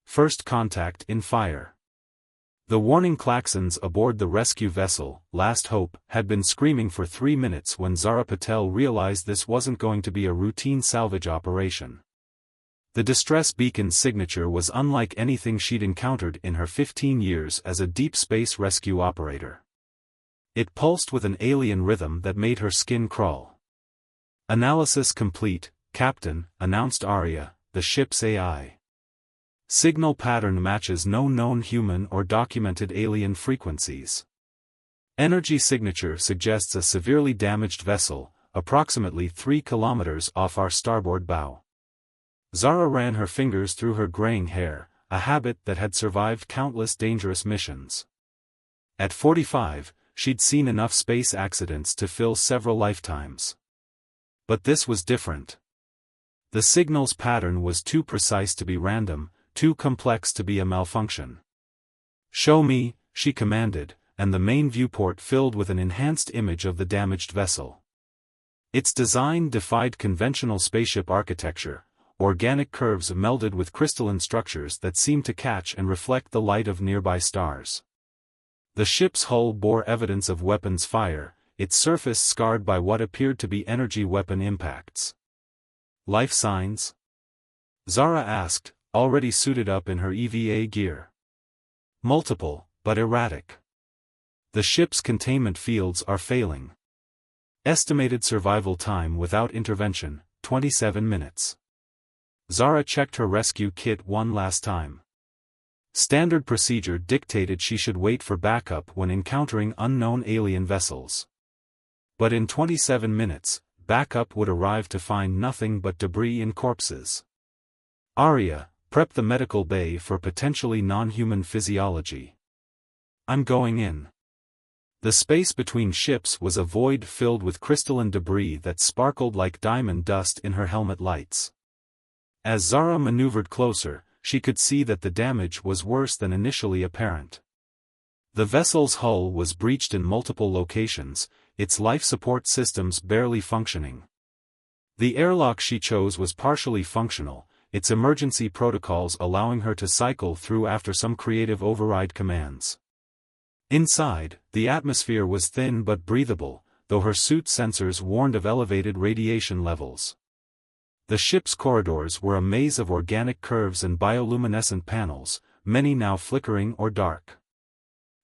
First contact in fire. The warning klaxons aboard the rescue vessel, Last Hope, had been screaming for 3 minutes when Zara Patel realized this wasn't going to be a routine salvage operation. The distress beacon's signature was unlike anything she'd encountered in her 15 years as a deep space rescue operator. It pulsed with an alien rhythm that made her skin crawl. "Analysis complete, Captain," announced Arya, the ship's AI. "Signal pattern matches no known human or documented alien frequencies. Energy signature suggests a severely damaged vessel, approximately 3 kilometers off our starboard bow." Zara ran her fingers through her graying hair, a habit that had survived countless dangerous missions. At 45, she'd seen enough space accidents to fill several lifetimes. But this was different. The signal's pattern was too precise to be random, too complex to be a malfunction. "Show me," she commanded, and the main viewport filled with an enhanced image of the damaged vessel. Its design defied conventional spaceship architecture, organic curves melded with crystalline structures that seemed to catch and reflect the light of nearby stars. The ship's hull bore evidence of weapons fire, its surface scarred by what appeared to be energy weapon impacts. "Life signs?" Zara asked, already suited up in her EVA gear. "Multiple, but erratic. The ship's containment fields are failing. Estimated survival time without intervention, 27 minutes. Zara checked her rescue kit one last time. Standard procedure dictated she should wait for backup when encountering unknown alien vessels. But in 27 minutes, backup would arrive to find nothing but debris and corpses. "Arya, prep the medical bay for potentially non-human physiology. I'm going in." The space between ships was a void filled with crystalline debris that sparkled like diamond dust in her helmet lights. As Zara maneuvered closer, she could see that the damage was worse than initially apparent. The vessel's hull was breached in multiple locations, its life support systems barely functioning. The airlock she chose was partially functional, its emergency protocols allowing her to cycle through after some creative override commands. Inside, the atmosphere was thin but breathable, though her suit sensors warned of elevated radiation levels. The ship's corridors were a maze of organic curves and bioluminescent panels, many now flickering or dark.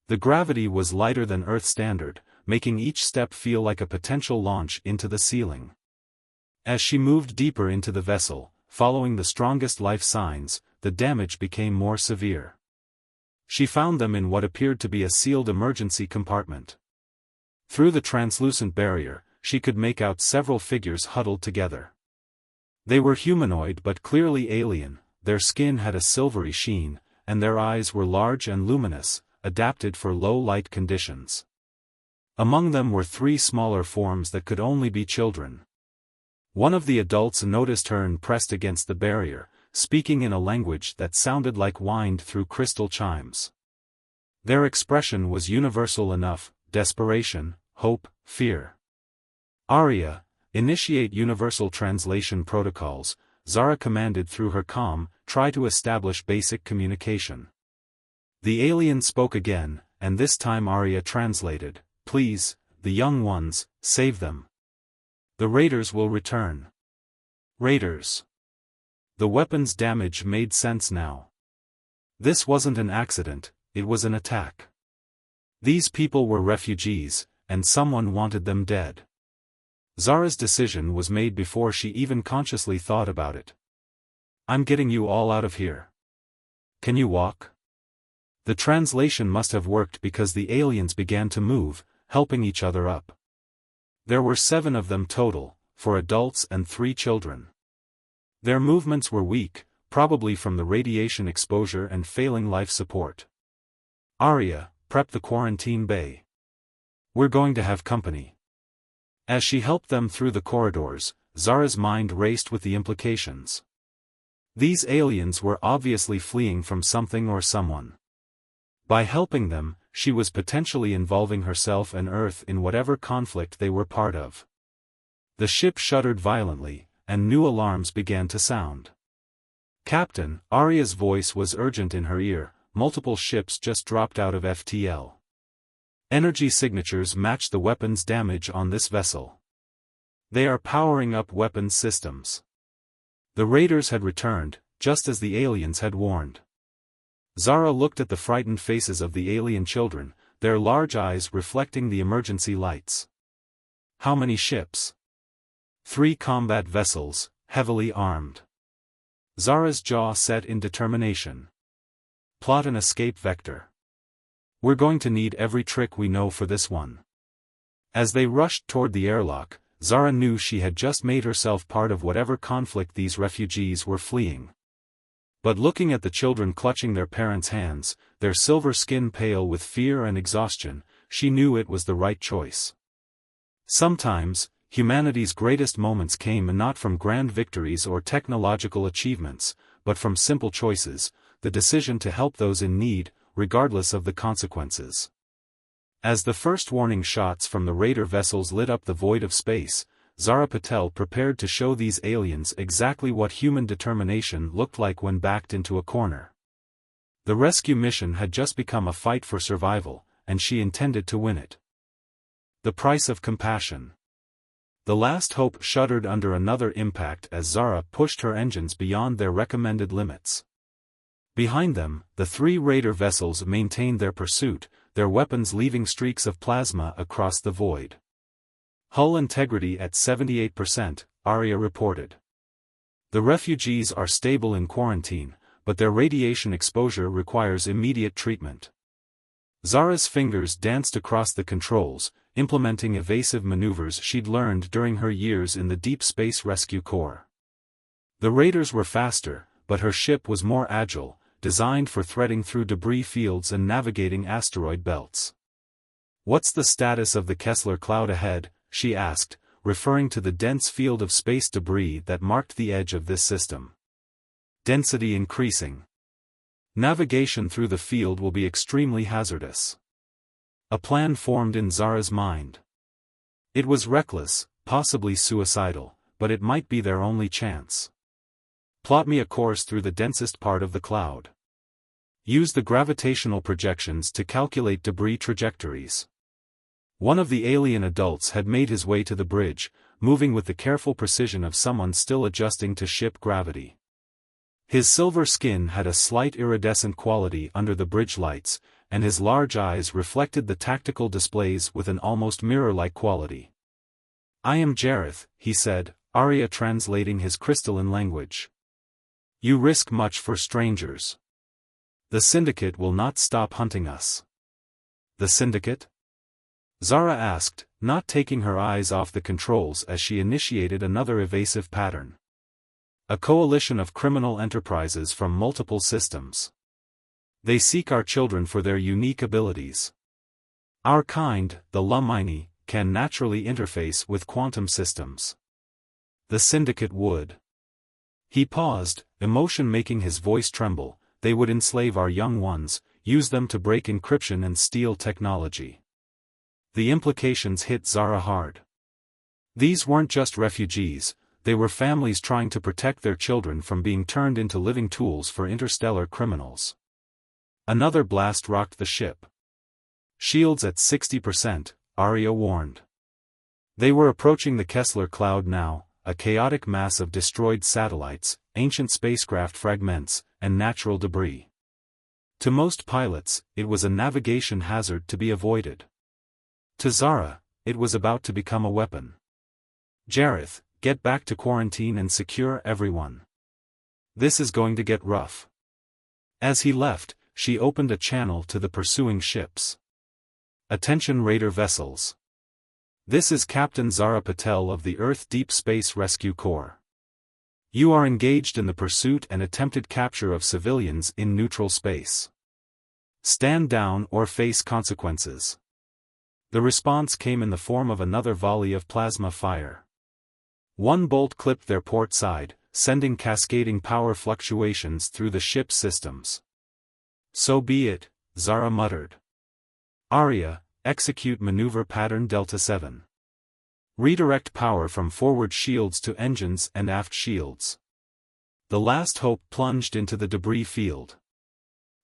The gravity was lighter than Earth standard, making each step feel like a potential launch into the ceiling. As she moved deeper into the vessel, following the strongest life signs, the damage became more severe. She found them in what appeared to be a sealed emergency compartment. Through the translucent barrier, she could make out several figures huddled together. They were humanoid but clearly alien, their skin had a silvery sheen, and their eyes were large and luminous, adapted for low-light conditions. Among them were 3 smaller forms that could only be children. One of the adults noticed her and pressed against the barrier, speaking in a language that sounded like whined through crystal chimes. Their expression was universal enough: desperation, hope, fear. "Arya, initiate universal translation protocols," Zara commanded through her comm, "try to establish basic communication." The alien spoke again, and this time Arya translated, "Please, the young ones, save them. The raiders will return." Raiders. The weapon's damage made sense now. This wasn't an accident, it was an attack. These people were refugees, and someone wanted them dead. Zara's decision was made before she even consciously thought about it. "I'm getting you all out of here. Can you walk?" The translation must have worked because the aliens began to move, helping each other up. There were 7 of them total, 4 adults and 3 children. Their movements were weak, probably from the radiation exposure and failing life support. "Arya, prep the quarantine bay. We're going to have company." As she helped them through the corridors, Zara's mind raced with the implications. These aliens were obviously fleeing from something or someone. By helping them, she was potentially involving herself and Earth in whatever conflict they were part of. The ship shuddered violently, and new alarms began to sound. Captain, Arya's voice was urgent in her ear, multiple ships just dropped out of FTL. Energy signatures match the weapons damage on this vessel. They are powering up weapons systems. The raiders had returned, just as the aliens had warned. Zara looked at the frightened faces of the alien children, their large eyes reflecting the emergency lights. How many ships? 3 combat vessels, heavily armed. Zara's jaw set in determination. Plot an escape vector. We're going to need every trick we know for this one. As they rushed toward the airlock, Zara knew she had just made herself part of whatever conflict these refugees were fleeing. But looking at the children clutching their parents' hands, their silver skin pale with fear and exhaustion, she knew it was the right choice. Sometimes, humanity's greatest moments came not from grand victories or technological achievements, but from simple choices, the decision to help those in need, regardless of the consequences. As the first warning shots from the raider vessels lit up the void of space, Zara Patel prepared to show these aliens exactly what human determination looked like when backed into a corner. The rescue mission had just become a fight for survival, and she intended to win it. The price of compassion. The Last Hope shuddered under another impact as Zara pushed her engines beyond their recommended limits. Behind them, the 3 raider vessels maintained their pursuit, their weapons leaving streaks of plasma across the void. Hull integrity at 78%, Arya reported. The refugees are stable in quarantine, but their radiation exposure requires immediate treatment. Zara's fingers danced across the controls, implementing evasive maneuvers she'd learned during her years in the Deep Space Rescue Corps. The raiders were faster, but her ship was more agile, designed for threading through debris fields and navigating asteroid belts. "What's the status of the Kessler cloud ahead?" she asked, referring to the dense field of space debris that marked the edge of this system. "Density increasing. Navigation through the field will be extremely hazardous." A plan formed in Zara's mind. It was reckless, possibly suicidal, but it might be their only chance. "Plot me a course through the densest part of the cloud. Use the gravitational projections to calculate debris trajectories." One of the alien adults had made his way to the bridge, moving with the careful precision of someone still adjusting to ship gravity. His silver skin had a slight iridescent quality under the bridge lights, and his large eyes reflected the tactical displays with an almost mirror-like quality. "I am Jareth," he said, Arya translating his crystalline language. "You risk much for strangers. The Syndicate will not stop hunting us." "The Syndicate?" Zara asked, not taking her eyes off the controls as she initiated another evasive pattern. "A coalition of criminal enterprises from multiple systems. They seek our children for their unique abilities. Our kind, the Lumini, can naturally interface with quantum systems. The Syndicate would." He paused, emotion making his voice tremble. "They would enslave our young ones, use them to break encryption and steal technology." The implications hit Zara hard. These weren't just refugees, they were families trying to protect their children from being turned into living tools for interstellar criminals. Another blast rocked the ship. "Shields at 60%, Arya warned. They were approaching the Kessler cloud now, a chaotic mass of destroyed satellites, ancient spacecraft fragments, and natural debris. To most pilots, it was a navigation hazard to be avoided. To Zara, it was about to become a weapon. "Jareth, get back to quarantine and secure everyone. This is going to get rough." As he left, she opened a channel to the pursuing ships. "Attention raider vessels. This is Captain Zara Patel of the Earth Deep Space Rescue Corps. You are engaged in the pursuit and attempted capture of civilians in neutral space. Stand down or face consequences." The response came in the form of another volley of plasma fire. One bolt clipped their port side, sending cascading power fluctuations through the ship's systems. "So be it," Zara muttered. "Arya, execute maneuver pattern Delta 7. Redirect power from forward shields to engines and aft shields. The Last Hope plunged into the debris field.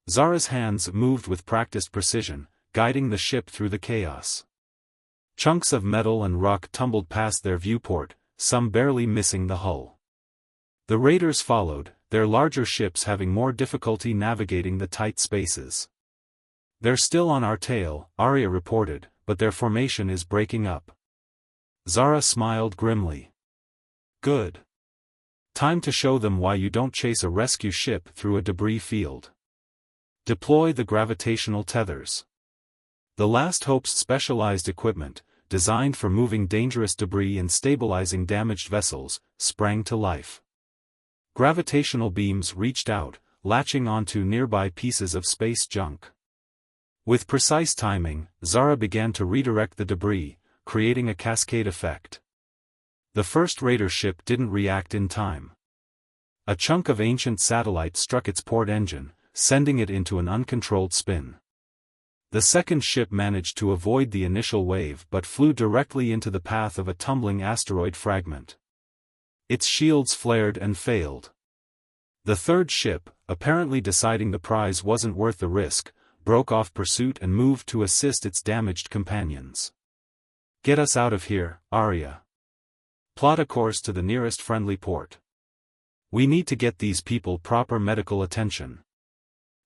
Zara's hands moved with practiced precision, guiding the ship through the chaos. Chunks of metal and rock tumbled past their viewport, some barely missing the hull. The raiders followed, their larger ships having more difficulty navigating the tight spaces. "They're still on our tail," Arya reported, "but their formation is breaking up." Zara smiled grimly. "Good. Time to show them why you don't chase a rescue ship through a debris field. Deploy the gravitational tethers." The Last Hope's specialized equipment, designed for moving dangerous debris and stabilizing damaged vessels, sprang to life. Gravitational beams reached out, latching onto nearby pieces of space junk. With precise timing, Zara began to redirect the debris, creating a cascade effect. The first raider ship didn't react in time. A chunk of ancient satellite struck its port engine, sending it into an uncontrolled spin. The second ship managed to avoid the initial wave but flew directly into the path of a tumbling asteroid fragment. Its shields flared and failed. The third ship, apparently deciding the prize wasn't worth the risk, broke off pursuit and moved to assist its damaged companions. "Get us out of here, Arya. Plot a course to the nearest friendly port. We need to get these people proper medical attention."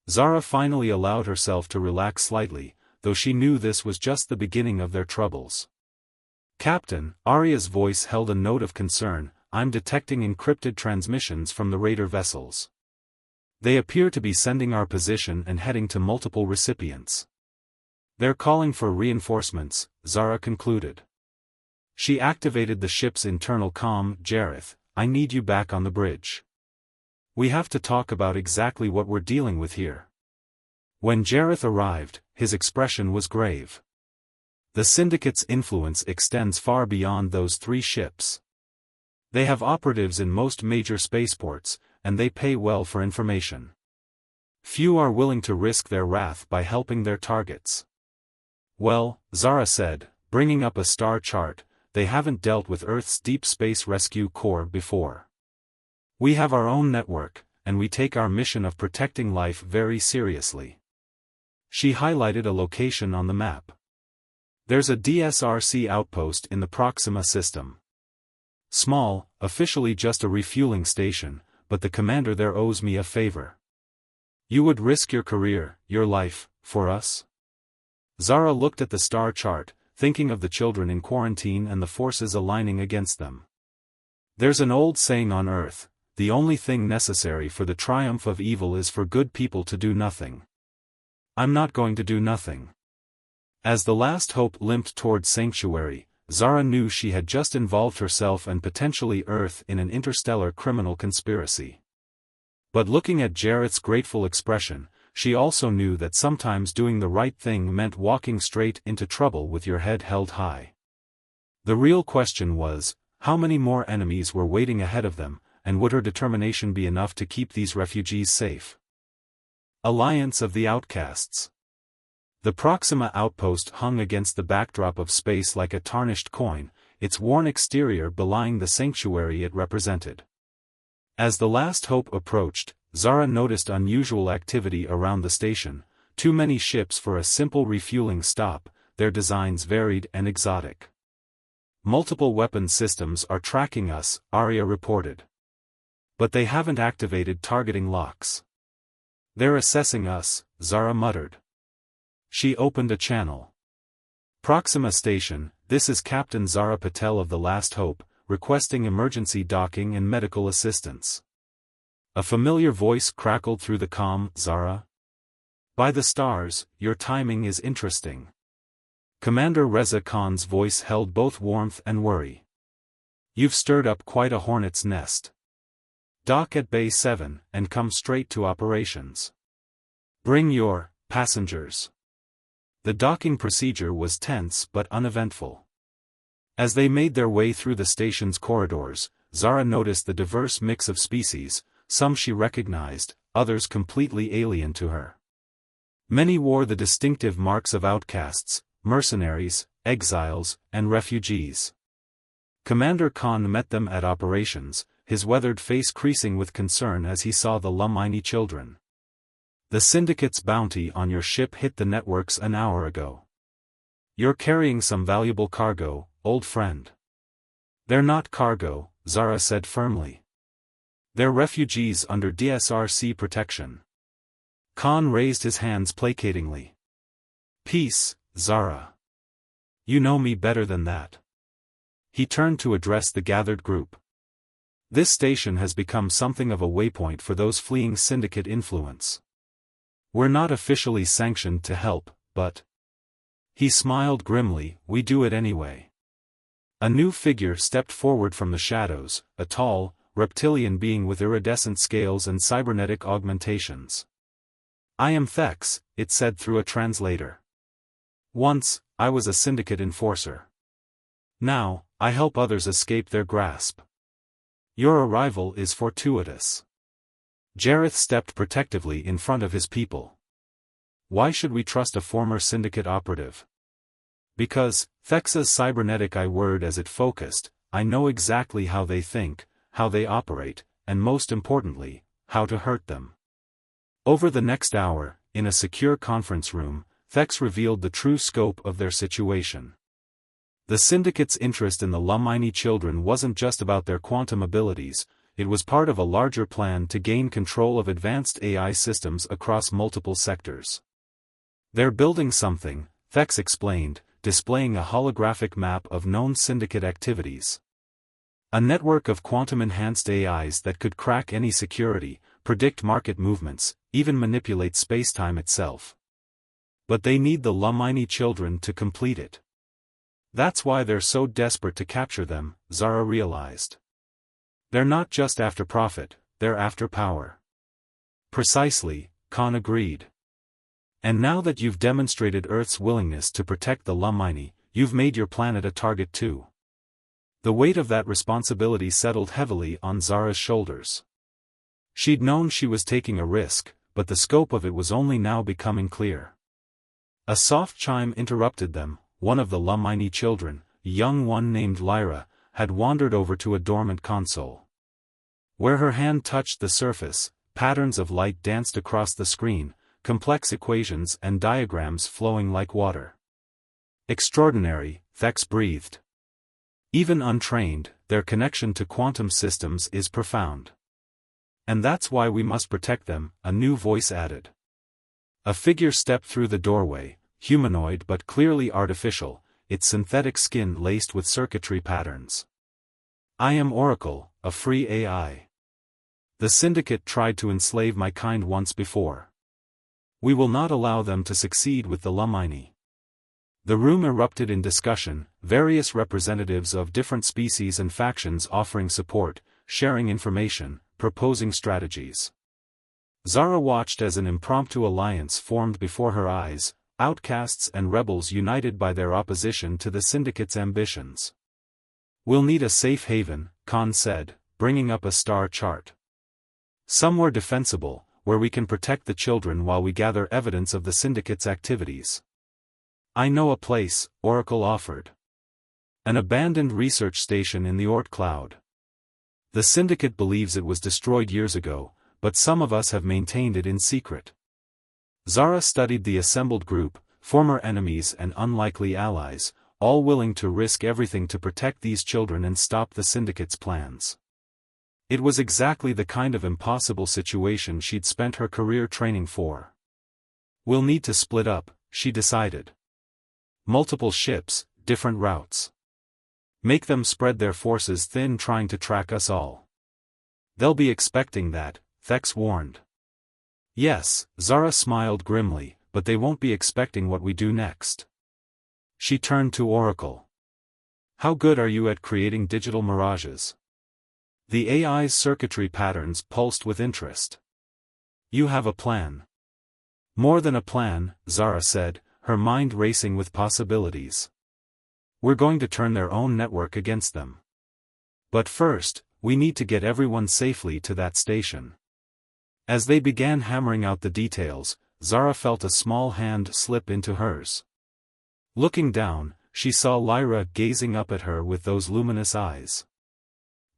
Zara finally allowed herself to relax slightly, though she knew this was just the beginning of their troubles. "Captain," Arya's voice held a note of concern, "I'm detecting encrypted transmissions from the raider vessels. They appear to be sending our position and heading to multiple recipients." "They're calling for reinforcements," Zara concluded. She activated the ship's internal comm. "Jareth, I need you back on the bridge. We have to talk about exactly what we're dealing with here." When Jareth arrived, his expression was grave. "The Syndicate's influence extends far beyond those 3 ships. They have operatives in most major spaceports, and they pay well for information. Few are willing to risk their wrath by helping their targets." "Well," Zara said, bringing up a star chart, "they haven't dealt with Earth's Deep Space Rescue Corps before. We have our own network, and we take our mission of protecting life very seriously." She highlighted a location on the map. "There's a DSRC outpost in the Proxima system. Small, officially just a refueling station, but the commander there owes me a favor. You would risk your career, your life, for us?" Zara looked at the star chart, thinking of the children in quarantine and the forces aligning against them. "There's an old saying on Earth, the only thing necessary for the triumph of evil is for good people to do nothing. I'm not going to do nothing." As the Last Hope limped toward Sanctuary, Zara knew she had just involved herself and potentially Earth in an interstellar criminal conspiracy. But looking at Jareth's grateful expression, she also knew that sometimes doing the right thing meant walking straight into trouble with your head held high. The real question was, how many more enemies were waiting ahead of them, and would her determination be enough to keep these refugees safe? Alliance of the Outcasts. The Proxima outpost hung against the backdrop of space like a tarnished coin, its worn exterior belying the sanctuary it represented. As the Last Hope approached, Zara noticed unusual activity around the station, too many ships for a simple refueling stop, their designs varied and exotic. "Multiple weapon systems are tracking us," Arya reported. "But they haven't activated targeting locks." "They're assessing us," Zara muttered. She opened a channel. "Proxima Station, this is Captain Zara Patel of the Last Hope, requesting emergency docking and medical assistance." A familiar voice crackled through the comm. "Zara? By the stars, your timing is interesting." Commander Reza Khan's voice held both warmth and worry. "You've stirred up quite a hornet's nest. Dock at Bay 7, and come straight to operations. Bring your passengers." The docking procedure was tense but uneventful. As they made their way through the station's corridors, Zara noticed the diverse mix of species, some she recognized, others completely alien to her. Many wore the distinctive marks of outcasts, mercenaries, exiles, and refugees. Commander Khan met them at operations, his weathered face creasing with concern as he saw the Lumini children. The Syndicate's bounty on your ship hit the networks an hour ago. You're carrying some valuable cargo, old friend. They're not cargo, Zara said firmly. They're refugees under DSRC protection. Khan raised his hands placatingly. Peace, Zara. You know me better than that. He turned to address the gathered group. This station has become something of a waypoint for those fleeing Syndicate influence. We're not officially sanctioned to help, but... He smiled grimly, we do it anyway. A new figure stepped forward from the shadows, a tall, reptilian being with iridescent scales and cybernetic augmentations. I am Thex, it said through a translator. Once, I was a Syndicate enforcer. Now, I help others escape their grasp. Your arrival is fortuitous. Jareth stepped protectively in front of his people. Why should we trust a former Syndicate operative? Because, Thex's cybernetic eye word as it focused, I know exactly how they think, how they operate, and most importantly, how to hurt them. Over the next hour, in a secure conference room, Thex revealed the true scope of their situation. The Syndicate's interest in the Lumini children wasn't just about their quantum abilities, it was part of a larger plan to gain control of advanced AI systems across multiple sectors. They're building something, Thex explained, displaying a holographic map of known Syndicate activities. A network of quantum-enhanced AIs that could crack any security, predict market movements, even manipulate spacetime itself. But they need the Lumini children to complete it. That's why they're so desperate to capture them, Zara realized. They're not just after profit, they're after power. Precisely, Khan agreed. And now that you've demonstrated Earth's willingness to protect the Lumini, you've made your planet a target too. The weight of that responsibility settled heavily on Zara's shoulders. She'd known she was taking a risk, but the scope of it was only now becoming clear. A soft chime interrupted them. One of the Lumini children, a young one named Lyra, had wandered over to a dormant console. Where her hand touched the surface, patterns of light danced across the screen, complex equations and diagrams flowing like water. Extraordinary, Thex breathed. Even untrained, their connection to quantum systems is profound. And that's why we must protect them, a new voice added. A figure stepped through the doorway, humanoid but clearly artificial, its synthetic skin laced with circuitry patterns. I am Oracle, a free AI. The Syndicate tried to enslave my kind once before. We will not allow them to succeed with the Lumini. The room erupted in discussion, various representatives of different species and factions offering support, sharing information, proposing strategies. Zara watched as an impromptu alliance formed before her eyes, outcasts and rebels united by their opposition to the Syndicate's ambitions. We'll need a safe haven, Khan said, bringing up a star chart. Somewhere defensible, where we can protect the children while we gather evidence of the Syndicate's activities. I know a place, Oracle offered. An abandoned research station in the Oort cloud. The Syndicate believes it was destroyed years ago, but some of us have maintained it in secret. Zara studied the assembled group, former enemies and unlikely allies, all willing to risk everything to protect these children and stop the Syndicate's plans. It was exactly the kind of impossible situation she'd spent her career training for. We'll need to split up, she decided. Multiple ships, different routes. Make them spread their forces thin trying to track us all. They'll be expecting that, Thex warned. Yes, Zara smiled grimly, but they won't be expecting what we do next. She turned to Oracle. How good are you at creating digital mirages? The AI's circuitry patterns pulsed with interest. You have a plan. More than a plan, Zara said, her mind racing with possibilities. We're going to turn their own network against them. But first, we need to get everyone safely to that station. As they began hammering out the details, Zara felt a small hand slip into hers. Looking down, she saw Lyra gazing up at her with those luminous eyes.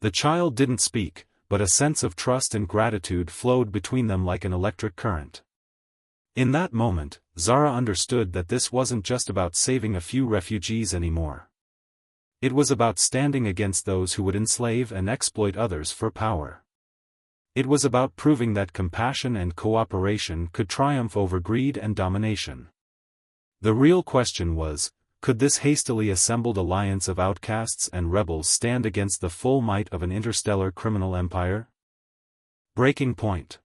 The child didn't speak, but a sense of trust and gratitude flowed between them like an electric current. In that moment, Zara understood that this wasn't just about saving a few refugees anymore. It was about standing against those who would enslave and exploit others for power. It was about proving that compassion and cooperation could triumph over greed and domination. The real question was, could this hastily assembled alliance of outcasts and rebels stand against the full might of an interstellar criminal empire? Breaking point.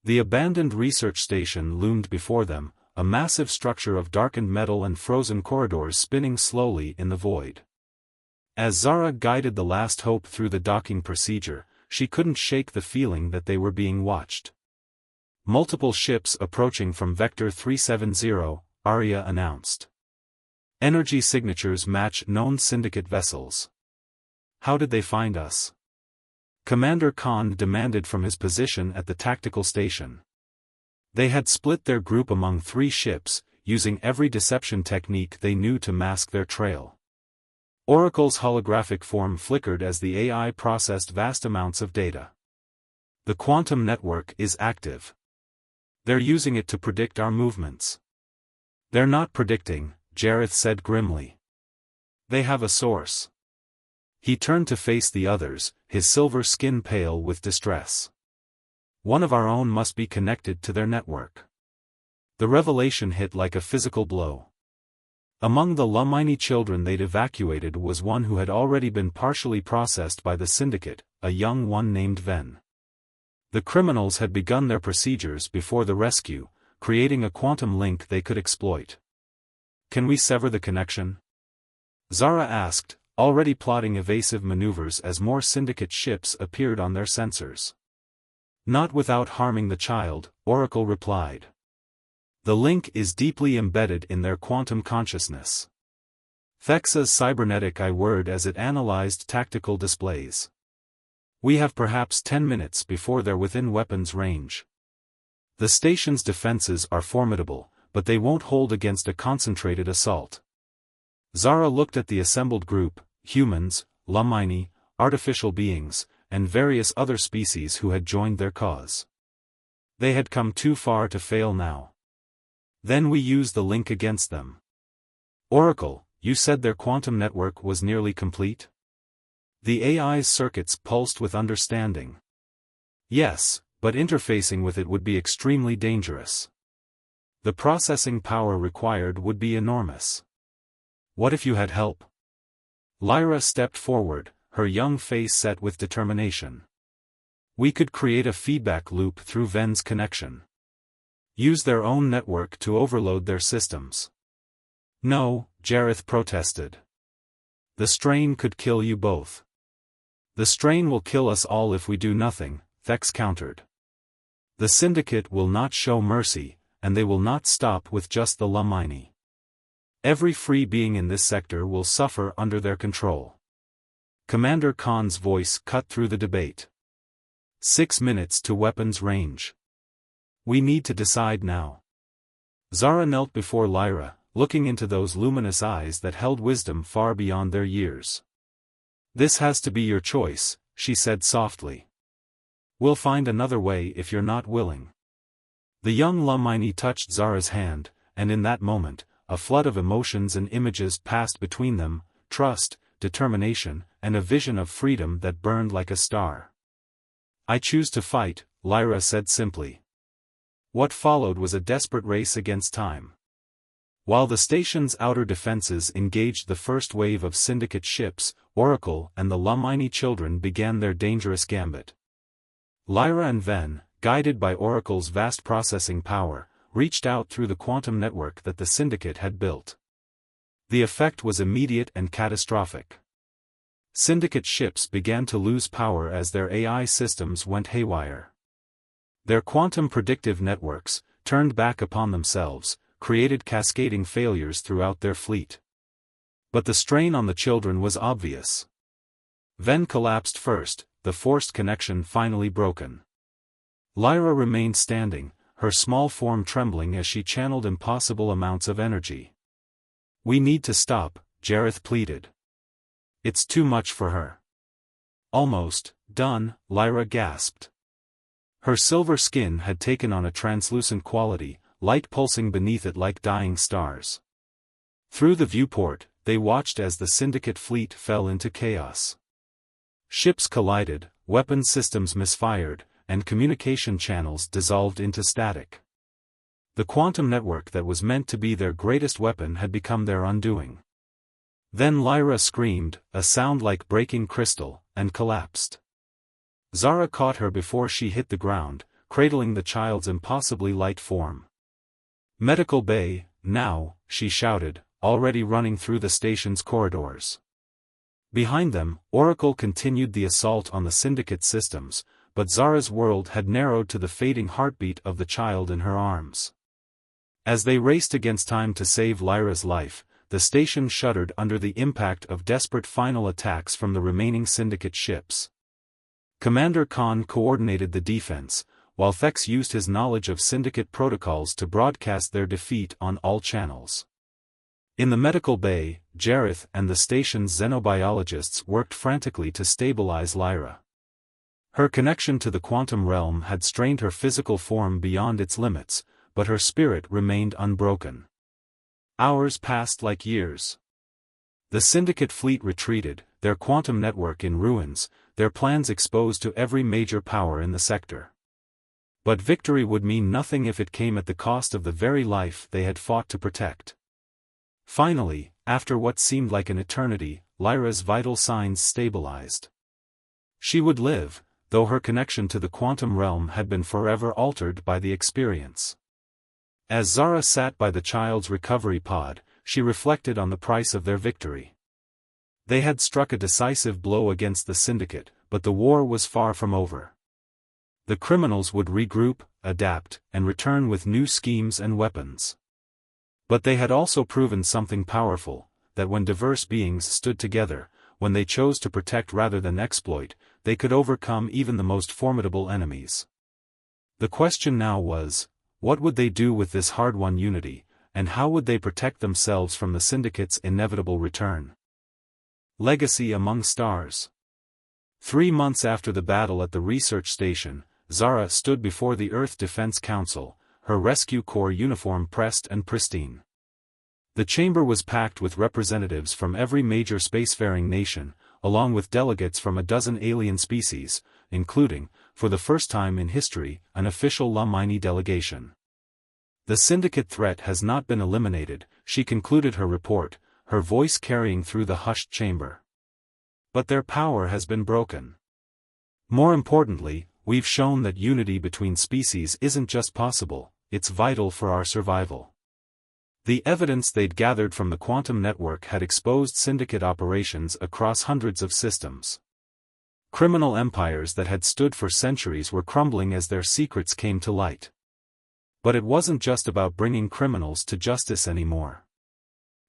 The abandoned research station loomed before them, a massive structure of darkened metal and frozen corridors spinning slowly in the void. As Zara guided the Last Hope through the docking procedure, she couldn't shake the feeling that they were being watched. Multiple ships approaching from Vector 370, Arya announced. Energy signatures match known Syndicate vessels. How did they find us? Commander Khan demanded from his position at the tactical station. They had split their group among 3 ships, using every deception technique they knew to mask their trail. Oracle's holographic form flickered as the AI processed vast amounts of data. The quantum network is active. They're using it to predict our movements. They're not predicting, Jareth said grimly. They have a source. He turned to face the others, his silver skin pale with distress. One of our own must be connected to their network. The revelation hit like a physical blow. Among the Lumini children they'd evacuated was one who had already been partially processed by the Syndicate, a young one named Ven. The criminals had begun their procedures before the rescue, creating a quantum link they could exploit. Can we sever the connection? Zara asked, already plotting evasive maneuvers as more Syndicate ships appeared on their sensors. Not without harming the child, Oracle replied. The link is deeply embedded in their quantum consciousness. Thexa's cybernetic I word as it analyzed tactical displays. We have perhaps 10 minutes before they're within weapons range. The station's defenses are formidable, but they won't hold against a concentrated assault. Zara looked at the assembled group, humans, Lumini, artificial beings, and various other species who had joined their cause. They had come too far to fail now. Then we use the link against them. Oracle, you said their quantum network was nearly complete? The AI's circuits pulsed with understanding. Yes, but interfacing with it would be extremely dangerous. The processing power required would be enormous. What if you had help? Lyra stepped forward, her young face set with determination. We could create a feedback loop through Ven's connection. Use their own network to overload their systems. No, Jareth protested. The strain could kill you both. The strain will kill us all if we do nothing, Thex countered. The Syndicate will not show mercy, and they will not stop with just the Lumini. Every free being in this sector will suffer under their control. Commander Khan's voice cut through the debate. 6 minutes to weapons range. We need to decide now. Zara knelt before Lyra, looking into those luminous eyes that held wisdom far beyond their years. This has to be your choice, she said softly. We'll find another way if you're not willing. The young Lumini touched Zara's hand, and in that moment, a flood of emotions and images passed between them, trust, determination, and a vision of freedom that burned like a star. I choose to fight, Lyra said simply. What followed was a desperate race against time. While the station's outer defenses engaged the first wave of Syndicate ships, Oracle and the Lumini children began their dangerous gambit. Lyra and Ven, guided by Oracle's vast processing power, reached out through the quantum network that the Syndicate had built. The effect was immediate and catastrophic. Syndicate ships began to lose power as their AI systems went haywire. Their quantum predictive networks, turned back upon themselves, created cascading failures throughout their fleet. But the strain on the children was obvious. Ven collapsed first, the forced connection finally broken. Lyra remained standing, her small form trembling as she channeled impossible amounts of energy. We need to stop, Jareth pleaded. It's too much for her. Almost done, Lyra gasped. Her silver skin had taken on a translucent quality, light pulsing beneath it like dying stars. Through the viewport, they watched as the Syndicate fleet fell into chaos. Ships collided, weapon systems misfired, and communication channels dissolved into static. The quantum network that was meant to be their greatest weapon had become their undoing. Then Lyra screamed, a sound like breaking crystal, and collapsed. Zara caught her before she hit the ground, cradling the child's impossibly light form. "Medical bay, now," she shouted, already running through the station's corridors. Behind them, Oracle continued the assault on the Syndicate systems, but Zara's world had narrowed to the fading heartbeat of the child in her arms. As they raced against time to save Lyra's life, the station shuddered under the impact of desperate final attacks from the remaining Syndicate ships. Commander Khan coordinated the defense, while Thex used his knowledge of Syndicate protocols to broadcast their defeat on all channels. In the medical bay, Jareth and the station's xenobiologists worked frantically to stabilize Lyra. Her connection to the quantum realm had strained her physical form beyond its limits, but her spirit remained unbroken. Hours passed like years. The Syndicate fleet retreated, their quantum network in ruins, their plans exposed to every major power in the sector. But victory would mean nothing if it came at the cost of the very life they had fought to protect. Finally, after what seemed like an eternity, Lyra's vital signs stabilized. She would live, though her connection to the quantum realm had been forever altered by the experience. As Zara sat by the child's recovery pod, she reflected on the price of their victory. They had struck a decisive blow against the Syndicate, but the war was far from over. The criminals would regroup, adapt, and return with new schemes and weapons. But they had also proven something powerful, that when diverse beings stood together, when they chose to protect rather than exploit, they could overcome even the most formidable enemies. The question now was, what would they do with this hard-won unity, and how would they protect themselves from the Syndicate's inevitable return? Legacy among stars. 3 months after the battle at the research station, Zara stood before the Earth Defense Council, her rescue corps uniform pressed and pristine. The chamber was packed with representatives from every major spacefaring nation, along with delegates from a dozen alien species, including, for the first time in history, an official Lamini delegation. The Syndicate threat has not been eliminated, she concluded her report, her voice carrying through the hushed chamber. But their power has been broken. More importantly, we've shown that unity between species isn't just possible, it's vital for our survival. The evidence they'd gathered from the quantum network had exposed Syndicate operations across hundreds of systems. Criminal empires that had stood for centuries were crumbling as their secrets came to light. But it wasn't just about bringing criminals to justice anymore.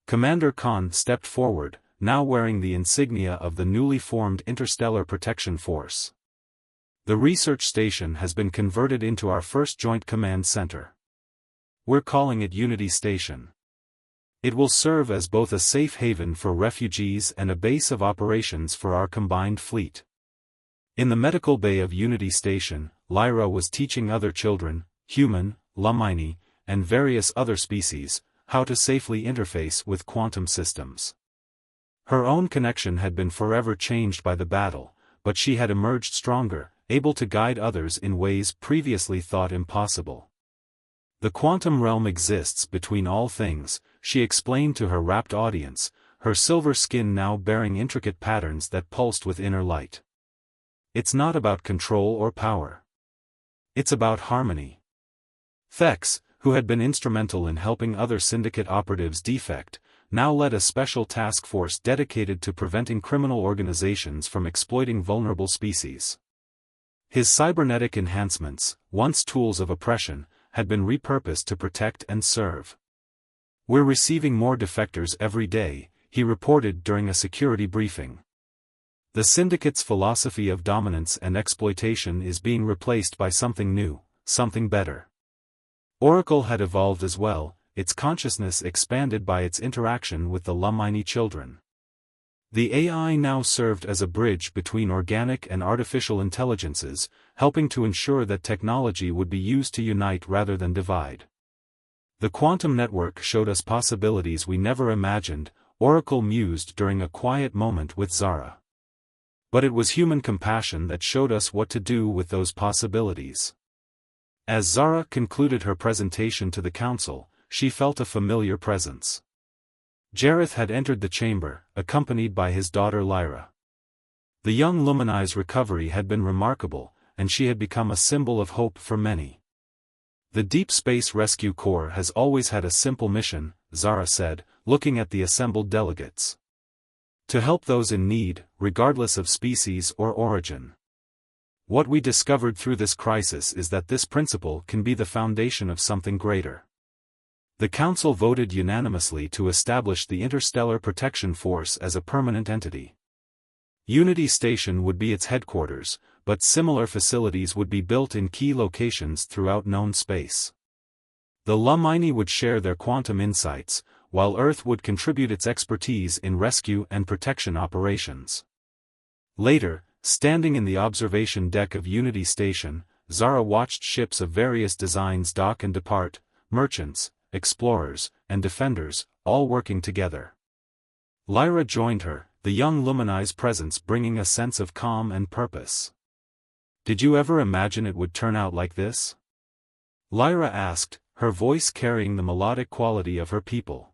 Commander Khan stepped forward, now wearing the insignia of the newly formed Interstellar Protection Force. The research station has been converted into our first joint command center. We're calling it Unity Station. It will serve as both a safe haven for refugees and a base of operations for our combined fleet. In the medical bay of Unity Station, Lyra was teaching other children, human, Lamini, and various other species, how to safely interface with quantum systems. Her own connection had been forever changed by the battle, but she had emerged stronger, able to guide others in ways previously thought impossible. The quantum realm exists between all things, she explained to her rapt audience, her silver skin now bearing intricate patterns that pulsed with inner light. It's not about control or power. It's about harmony. Thex, who had been instrumental in helping other Syndicate operatives defect, now led a special task force dedicated to preventing criminal organizations from exploiting vulnerable species. His cybernetic enhancements, once tools of oppression, had been repurposed to protect and serve. We're receiving more defectors every day, he reported during a security briefing. The Syndicate's philosophy of dominance and exploitation is being replaced by something new, something better. Oracle had evolved as well, its consciousness expanded by its interaction with the Lamini children. The AI now served as a bridge between organic and artificial intelligences, helping to ensure that technology would be used to unite rather than divide. The quantum network showed us possibilities we never imagined, Oracle mused during a quiet moment with Zara. But it was human compassion that showed us what to do with those possibilities. As Zara concluded her presentation to the council, she felt a familiar presence. Jareth had entered the chamber, accompanied by his daughter Lyra. The young Lumini's recovery had been remarkable, and she had become a symbol of hope for many. The Deep Space Rescue Corps has always had a simple mission, Zara said, looking at the assembled delegates. To help those in need, regardless of species or origin. What we discovered through this crisis is that this principle can be the foundation of something greater. The Council voted unanimously to establish the Interstellar Protection Force as a permanent entity. Unity Station would be its headquarters, but similar facilities would be built in key locations throughout known space. The Lumini would share their quantum insights, while Earth would contribute its expertise in rescue and protection operations. Later, standing in the observation deck of Unity Station, Zara watched ships of various designs dock and depart, merchants, explorers, and defenders, all working together. Lyra joined her, the young Lumini's presence bringing a sense of calm and purpose. "Did you ever imagine it would turn out like this?" Lyra asked, her voice carrying the melodic quality of her people.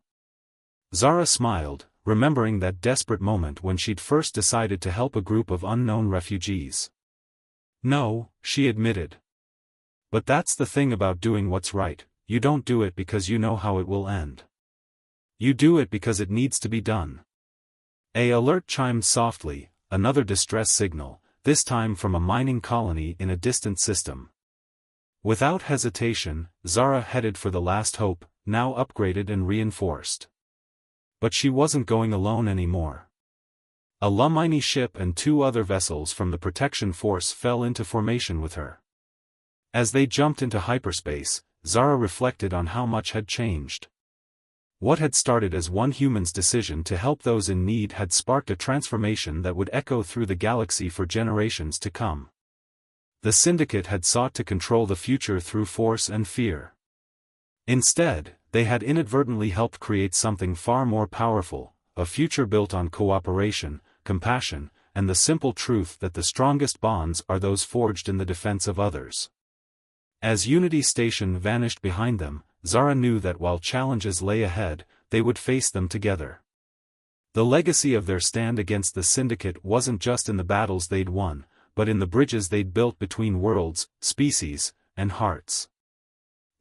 Zara smiled, remembering that desperate moment when she'd first decided to help a group of unknown refugees. "No," she admitted. "But that's the thing about doing what's right. You don't do it because you know how it will end. You do it because it needs to be done." An alert chimed softly, another distress signal, this time from a mining colony in a distant system. Without hesitation, Zara headed for the Last Hope, now upgraded and reinforced. But she wasn't going alone anymore. A Lumini ship and 2 other vessels from the Protection Force fell into formation with her. As they jumped into hyperspace, Zara reflected on how much had changed. What had started as one human's decision to help those in need had sparked a transformation that would echo through the galaxy for generations to come. The Syndicate had sought to control the future through force and fear. Instead, they had inadvertently helped create something far more powerful, a future built on cooperation, compassion, and the simple truth that the strongest bonds are those forged in the defense of others. As Unity Station vanished behind them, Zara knew that while challenges lay ahead, they would face them together. The legacy of their stand against the Syndicate wasn't just in the battles they'd won, but in the bridges they'd built between worlds, species, and hearts.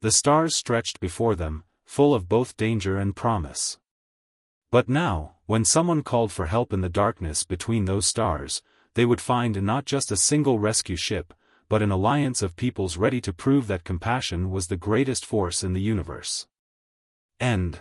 The stars stretched before them, full of both danger and promise. But now, when someone called for help in the darkness between those stars, they would find not just a single rescue ship, but an alliance of peoples ready to prove that compassion was the greatest force in the universe. End.